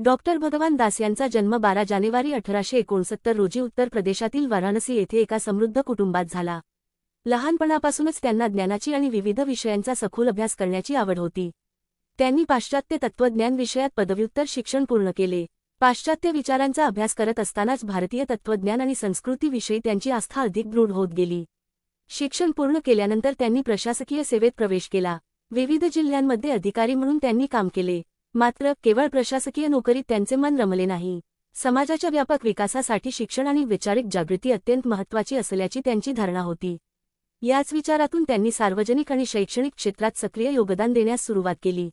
Doctor भगवान दास यांचा जन्म 12 जानेवारी 1869 रोजी उत्तर प्रदेशातील वाराणसी येथे एका समृद्ध कुटुंबात झाला. लहानपणापासूनच त्यांना ज्ञानाची आणि विविध विषयांचा सखोल अभ्यास करण्याची आवड होती. त्यांनी पाश्चात्य तत्त्वज्ञान विषयात पदव्युत्तर शिक्षण पूर्ण केले. पाश्चात्य विचारांचा अभ्यास करत असतानाच भारतीय तत्त्वज्ञान आणि संस्कृतीविषयी त्यांची आस्था अधिक दृढ होत गेली. शिक्षण पूर्ण केल्यानंतर त्यांनी प्रशासकीय सेवेत प्रवेश केला. विविध जिल्ह्यांमध्ये अधिकारी म्हणून त्यांनी काम केले. मात्र केवळ प्रशासकीय नोकरीत त्यांचे मन रमले नाही. समाजाच्या व्यापक विकासासाठी शिक्षण आणि वैचारिक जागृती अत्यंत महत्त्वाची असल्याची त्यांची धारणा होती. याच विचारातून त्यांनी सार्वजनिक आणि शैक्षणिक क्षेत्रात सक्रिय योगदान देण्यास सुरुवात केली.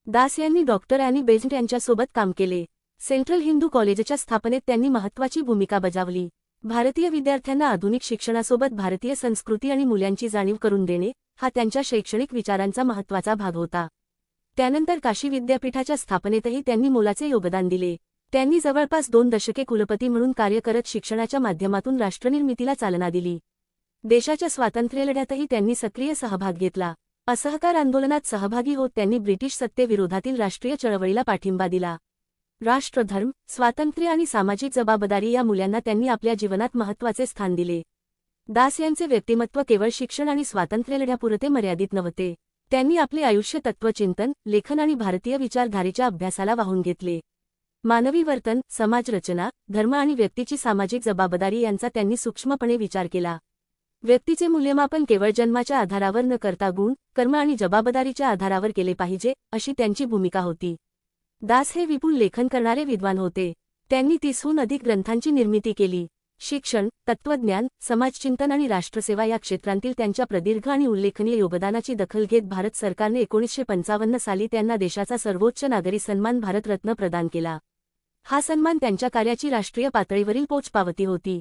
दास यांनी डॉक्टर ॲनी बेझंट यांच्यासोबत काम केले. सेंट्रल हिंदू कॉलेजच्या स्थापनेत त्यांनी महत्त्वाची भूमिका बजावली. भारतीय विद्यार्थ्यांना आधुनिक शिक्षणासोबत भारतीय संस्कृती आणि मूल्यांची जाणीव करून देणे हा त्यांच्या शैक्षणिक विचारांचा महत्त्वाचा भाग होता. त्यानंतर काशी विद्यापीठाच्या स्थापनेतही त्यांनी मोलाचे योगदान दिले. त्यांनी जवळपास 2 दशके कुलपती म्हणून कार्य करत शिक्षणाच्या माध्यमातून राष्ट्रनिर्मितीला चालना दिली. देशाच्या स्वातंत्र्यलढ्यातही त्यांनी सक्रिय सहभाग घेतला. असहकार आंदोलनात सहभागी होत त्यांनी ब्रिटिश सत्तेविरोधातील राष्ट्रीय चळवळीला पाठिंबा दिला. राष्ट्रधर्म, स्वातंत्र्य आणि सामाजिक जबाबदारी या मूल्यांना त्यांनी आपल्या जीवनात महत्त्वाचे स्थान दिले. दास यांचे व्यक्तिमत्व केवळ शिक्षण आणि स्वातंत्र्यलढ्यापुरते मर्यादित नव्हते. त्यांनी आपले आयुष्य तत्त्वचिंतन, लेखन आणि भारतीय विचारधारेच्या अभ्यासाला वाहून घेतले. मानवी वर्तन, समाजरचना, धर्म आणि व्यक्तीची सामाजिक जबाबदारी यांचा त्यांनी सूक्ष्मपणे विचार केला. व्यक्तीचे मूल्यमापन केवळ जन्माच्या आधारावर न करता गुण, कर्म आणि जबाबदारीच्या आधारावर केले पाहिजे, अशी त्यांची भूमिका होती. दास हे विपुल लेखन करणारे विद्वान होते. त्यांनी 30हून अधिक ग्रंथांची निर्मिती केली. शिक्षण, तत्त्वज्ञान, समाजचिंतन आणि राष्ट्रसेवा या क्षेत्रांतील त्यांच्या प्रदीर्घ आणि उल्लेखनीय योगदानाची दखल घेत भारत सरकारने 1955 साली त्यांना देशाचा सर्वोच्च नागरी सन्मान भारतरत्न प्रदान केला. हा सन्मान त्यांच्या कार्याची राष्ट्रीय पातळीवरील पोचपावती होती.